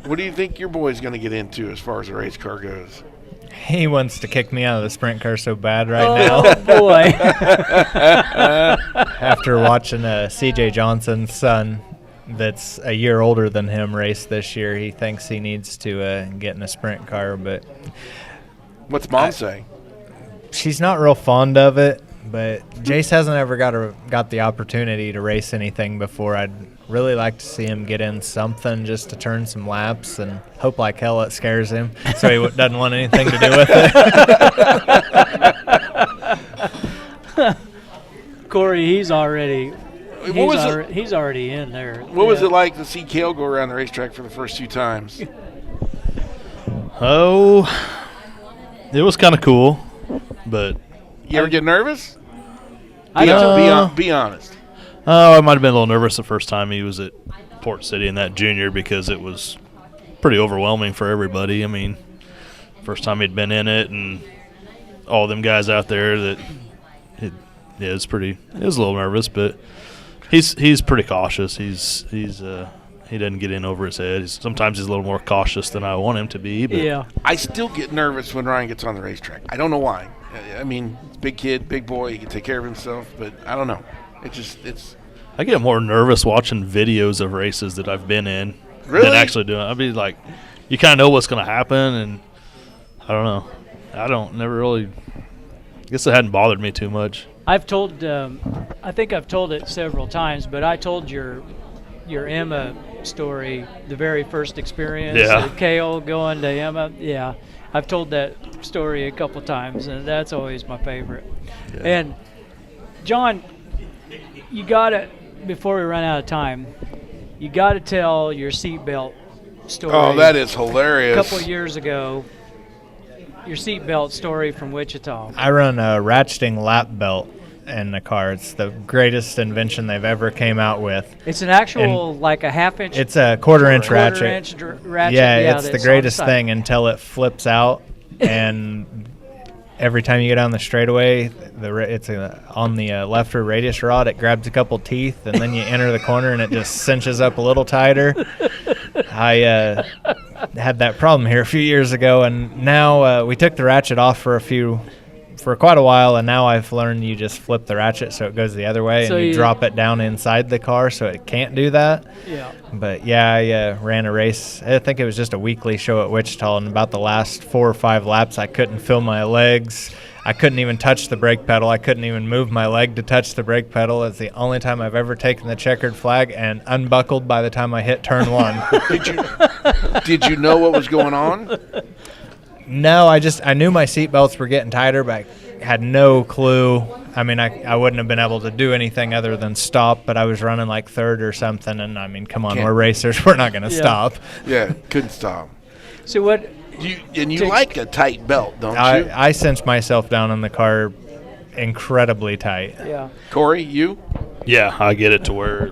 what do you think your boy's going to get into as far as the race car goes? He wants to kick me out of the sprint car so bad right Oh now. boy. After watching C.J. Johnson's son, that's a year older than him, race this year, he thinks he needs to get in a sprint car. But What's Mom say? she's not real fond of it. But Jace hasn't ever got the opportunity to race anything before. I'd really like to see him get in something just to turn some laps, and hope like hell it scares him, so he doesn't want anything to do with it. Corey, he's already What already in there. What was it like to see Kale go around the racetrack for the first 2 times? Oh, it was kind of cool, but You ever get nervous? I Be, don't- be honest. I might have been a little nervous the first time he was at Port City in that junior because it was pretty overwhelming for everybody. I mean, first time he'd been in it and all them guys out there that it was a little nervous, but he's pretty cautious. He doesn't get in over his head. Sometimes he's a little more cautious than I want him to be. But Yeah. I still get nervous when Ryan gets on the racetrack. I don't know why. I mean, big kid, big boy, he can take care of himself, but I don't know. It's I get more nervous watching videos of races that I've been in Really? than actually doing it. I'd be like, you kind of know what's going to happen, and I don't know. Never really, I guess it hadn't bothered me too much. I've told, I think I've told it several times, but I told your Emma story, the very first experience. Yeah. Kale going to Emma. Yeah, I've told that story a couple times, and that's always my favorite. Yeah. And John, you gotta, before we run out of time, you gotta tell your seatbelt story. Oh, that is A hilarious. couple of years ago, your seatbelt story from Wichita. I run a ratcheting lap belt in the car. It's the greatest invention they've ever came out with. It's an actual, like a half-inch. It's a quarter-inch ratchet. Quarter-inch ratchet. Yeah, it's the that's greatest on the side. thing until it flips out, and every time you go down the straightaway, it's on the left rear radius rod. It grabs a couple teeth, and then you enter the corner, and it just cinches up a little tighter. I had that problem here a few years ago, and now we took the ratchet off for quite a while, and now I've learned you just flip the ratchet so it goes the other way, So and you you- drop it down inside the car so it can't do that. Yeah. But yeah, I ran a race. I think it was just a weekly show at Wichita, and about the last 4 or 5 laps, I couldn't feel my legs. I couldn't even touch the brake pedal. I couldn't even move my leg to touch the brake pedal. It's the only time I've ever taken the checkered flag and unbuckled by the time I hit turn 1. Did you know what was going on? No, I knew my seatbelts were getting tighter, but I had no clue. I mean, I wouldn't have been able to do anything other than stop, but I was running like third or something, and I mean, come on, Can't- we're racers. We're not going to Yeah. stop. Yeah, couldn't stop. So what? You Take- like a tight belt, don't you? I cinched myself down in the car incredibly tight. Yeah. Corey, you? Yeah, I get it to where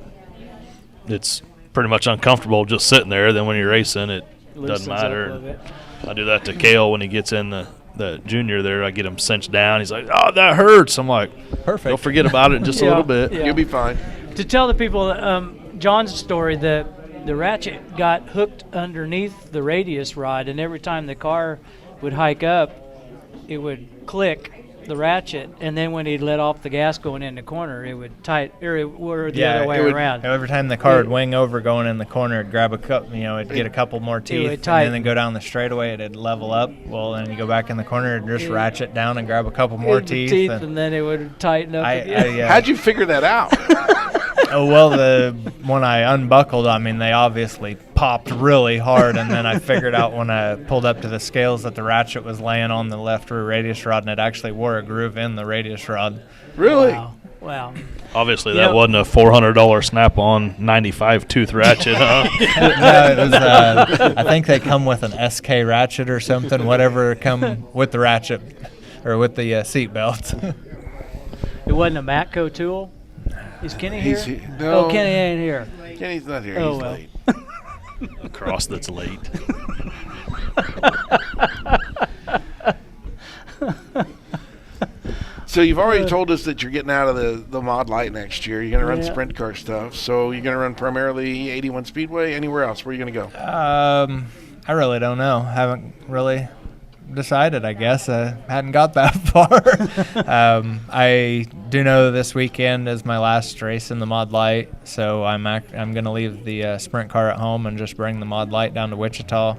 it's pretty much uncomfortable just sitting there. Then when you're racing, it Loosens doesn't up matter. a little bit. I do that to Kale when he gets in the junior there. I get him cinched down. He's like, "Oh, that hurts." I'm like, Perfect. "Don't forget about it in just a Yeah, little bit." yeah. You'll be fine. To tell the people, John's story, the ratchet got hooked underneath the radius rod, and every time the car would hike up, it would click the ratchet, and then when he'd let off the gas going in the corner, it would or the other way it would, around. Every time the car would wing over going in the corner, it'd grab it'd get a couple more teeth, would and tighten. then go down the straightaway, it'd level up. Well, then you go back in the corner and just ratchet down and grab a couple more It would teeth. and then it would tighten up again. How'd you figure that out? Oh, well, when I unbuckled, I mean, they obviously popped really hard, and then I figured out when I pulled up to the scales that the ratchet was laying on the left rear radius rod, and it actually wore a groove in the radius rod. Really? Wow. Obviously, You that know- wasn't a $400 Snap-on 95 tooth ratchet, huh? No, it was. I think they come with an SK ratchet or something, whatever come with the ratchet or with the seat belt. It wasn't a Matco tool? Is Kenny He's here? he- no. Oh, Kenny ain't here. Kenny's not here. Oh, He's well. late. A cross that's late. So you've already told us that you're getting out of the Mod Light next year. You're going to run sprint car stuff. So you're going to run primarily 81 Speedway. Anywhere else? Where are you going to go? I really don't know. Haven't really decided, I guess. I hadn't got that far. I do know this weekend is my last race in the Mod Light, so I'm going to leave the sprint car at home and just bring the Mod Light down to Wichita.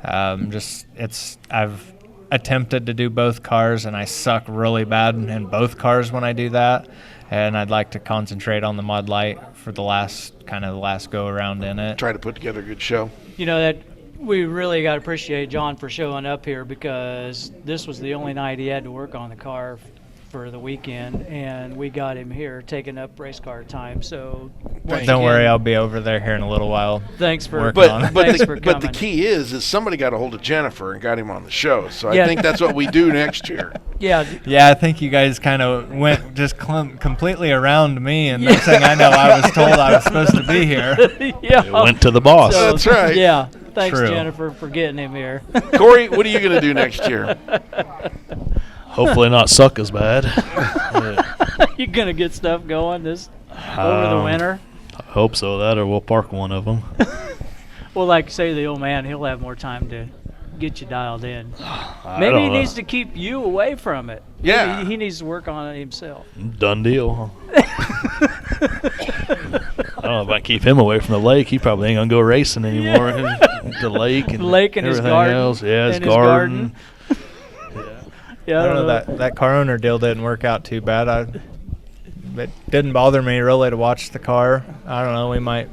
I've attempted to do both cars, and I suck really bad in both cars when I do that. And I'd like to concentrate on the Mod Light for the last go around in it. Try to put together a good show. You know, that we really got to appreciate Jon for showing up here, because this was the only night he had to work on the car for the weekend, and we got him here taking up race car time. So don't worry, I'll be over there here in a little while. Thanks for But coming. the key is somebody got a hold of Jennifer and got him on the show. So I think that's what we do next year. Yeah, I think you guys kind of went just completely around me, and next thing I know, I was told I was supposed to be here. It went to the boss. So, That's right. Yeah, thanks, True. Jennifer, for getting him here. Corey, what are you going to do next year? Hopefully not suck as bad. Yeah. You gonna get stuff going over the winter? I hope so. That or we'll park one of them. Well, like say the old man, he'll have more time to get you dialed in. I Maybe don't he know. needs to keep you away from it. Yeah. Maybe he needs to work on it himself. Done deal. I don't know if I keep him away from the lake. He probably ain't gonna go racing anymore. The lake and The lake and his everything garden. else. Yeah, his And his garden. Yeah, I don't know, that car owner deal didn't work out too bad. It didn't bother me really to watch the car. I don't know. We might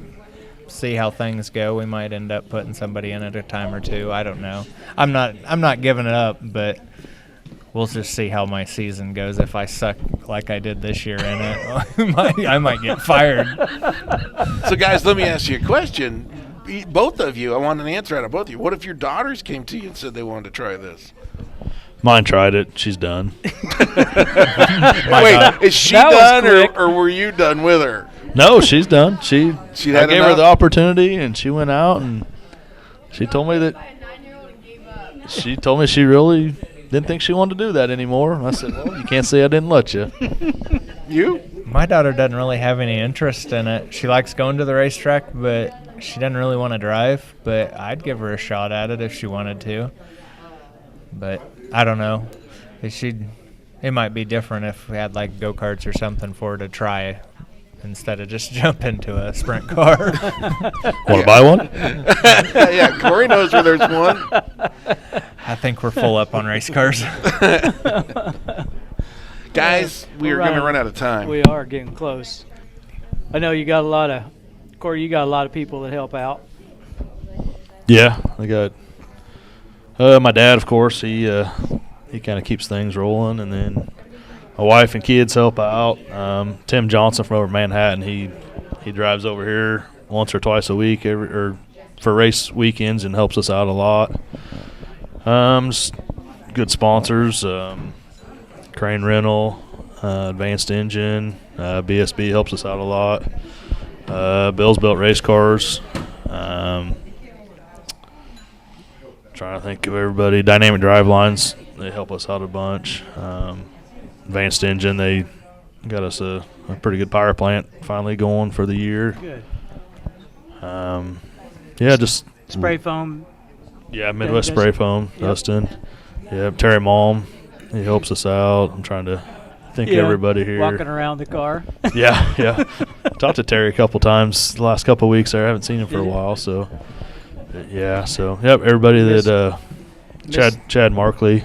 see how things go. We might end up putting somebody in at a time or two. I don't know. I'm not giving it up, but we'll just see how my season goes. If I suck like I did this year in it, I might get fired. So, guys, let me ask you a question. Both of you, I want an answer out of both of you. What if your daughters came to you and said they wanted to try this? Mine tried it. She's done. Wait, is she That was done quick. or were you done with her? No, she's done. I had gave her enough? the opportunity, and she went out, and she told me that she told me she really didn't think she wanted to do that anymore. I said, well, you can't say I didn't let you. You? My daughter doesn't really have any interest in it. She likes going to the racetrack, but she doesn't really want to drive. But I'd give her a shot at it if she wanted to. But I don't know. It might be different if we had like go-karts or something for her to try instead of just jump into a sprint car. Want to buy one? Yeah, Corey knows where there's one. I think we're full up on race cars. Guys, we are going to run out of time. We are getting close. I know you got Corey, you got a lot of people that help out. Yeah, I got my dad, of course. He kind of keeps things rolling, and then my wife and kids help out. Tim Johnson from over Manhattan, he drives over here once or twice a week or for race weekends and helps us out a lot. Just good sponsors, Crane Rental, Advanced Engine, BSB helps us out a lot. Bill's Built Race Cars. Trying to think of everybody. Dynamic Drive Lines, they help us out a bunch. Advanced Engine, they got us a pretty good power plant finally going for the year. Good. Yeah, just Spray foam. yeah, Midwest Dustin. Spray Foam, Dustin. Yeah, Terry Malm, he helps us out. I'm trying to think of everybody here. Walking around the car. Yeah. Talked to Terry a couple times the last couple of weeks there. I haven't seen him for a while, so yeah. So yep, everybody that Chad Markley,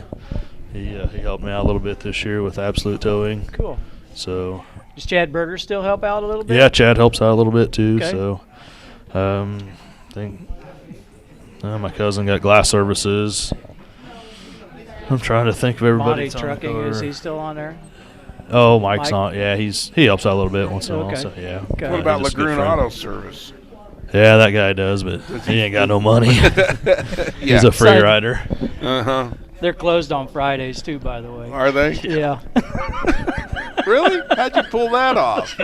he helped me out a little bit this year with Absolute Towing. Cool. So Does Chad Berger still help out a little bit? yeah, Chad helps out a little bit too. Okay. So I think my cousin got Glass Services. I'm trying to think of everybody. Monty Trucking, is he still on there? Oh, Mike's Mike? on. Yeah, he helps out a little bit once in a while. Okay. So yeah. Okay. What about He's just a good Lagroon friend. Auto Service? Yeah, that guy does, but he ain't got no money. Yeah. He's a free rider. Uh-huh. They're closed on Fridays too, by the way. Are they? Yeah. Really? How'd you pull that off?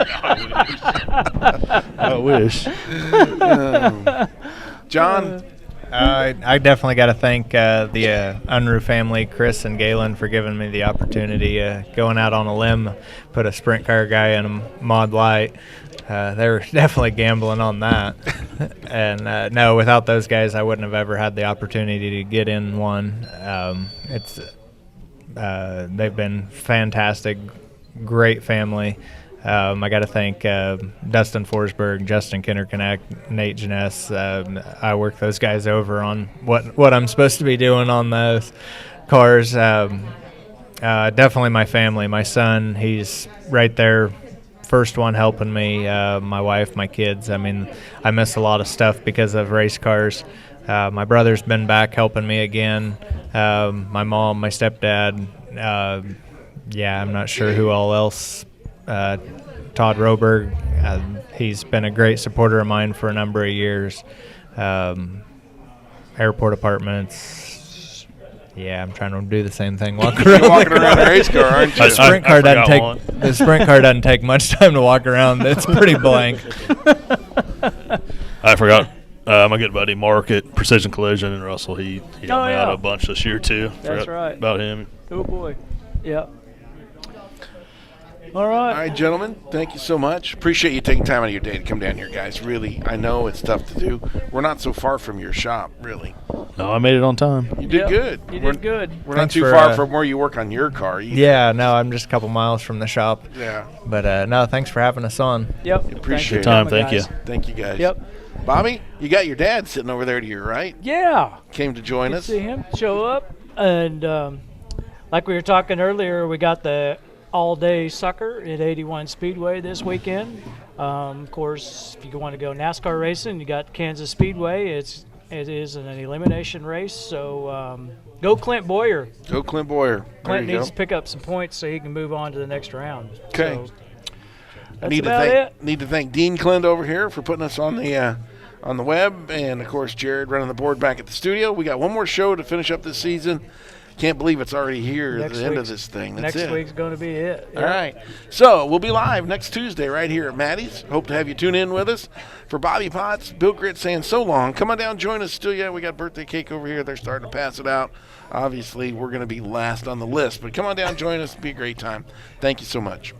I wish. John. I definitely got to thank the Unruh family, Chris and Galen, for giving me the opportunity going out on a limb, put a sprint car guy in a mod light. They were definitely gambling on that. And no, without those guys, I wouldn't have ever had the opportunity to get in one. They've been fantastic, great family. I got to thank Dustin Forsberg, Justin Kinderconnect, Nate Janess. I work those guys over on what I'm supposed to be doing on those cars. Definitely my family. My son, he's right there, first one helping me. My wife, my kids. I mean, I miss a lot of stuff because of race cars. My brother's been back helping me again. My mom, my stepdad. I'm not sure who all else. Todd Roberg, he's been a great supporter of mine for a number of years. Airport apartments. Yeah, I'm trying to do the same thing. You're walking around a race car, aren't you? The sprint car doesn't take much time to walk around. It's pretty blank. I forgot. My good buddy Mark at Precision Collision in Russell, he helped me out a bunch this year too. That's right. About him. Oh boy. Yeah. All All right. right, gentlemen, thank you so much. Appreciate you taking time out of your day to come down here, guys. Really, I know it's tough to do. We're not so far from your shop, really. No, I made it on time. You did good. You did good. We're not Thanks too for, far from where you work on your car either. Yeah, no, I'm just a couple miles from the shop. Yeah. But no, thanks for having us on. Yep. Appreciate Your time, thank you. Thank you, guys. Yep. Bobby, you got your dad sitting over there to your right. Yeah. Came to join Good us. to see him show up. And like we were talking earlier, we got the all-day sucker at 81 Speedway this weekend. Of course, if you want to go NASCAR racing, you got Kansas Speedway. It is an elimination race. So go Clint Boyer. Go Clint Boyer. Clint There you needs go. to pick up some points so he can move on to the next round. Okay. So I that's about it. need to thank Dean Clint over here for putting us on the web, and of course Jared running the board back at the studio. We got one more show to finish up this season. Can't believe it's already here at the end of this thing. That's Next it. week's going to be it. All right. So we'll be live next Tuesday right here at Maddie's. Hope to have you tune in with us. For Bobby Potts, Bill Grit saying so long. Come on down, join us. Still, we got birthday cake over here. They're starting to pass it out. Obviously, we're going to be last on the list, but come on down, join us. It'll be a great time. Thank you so much.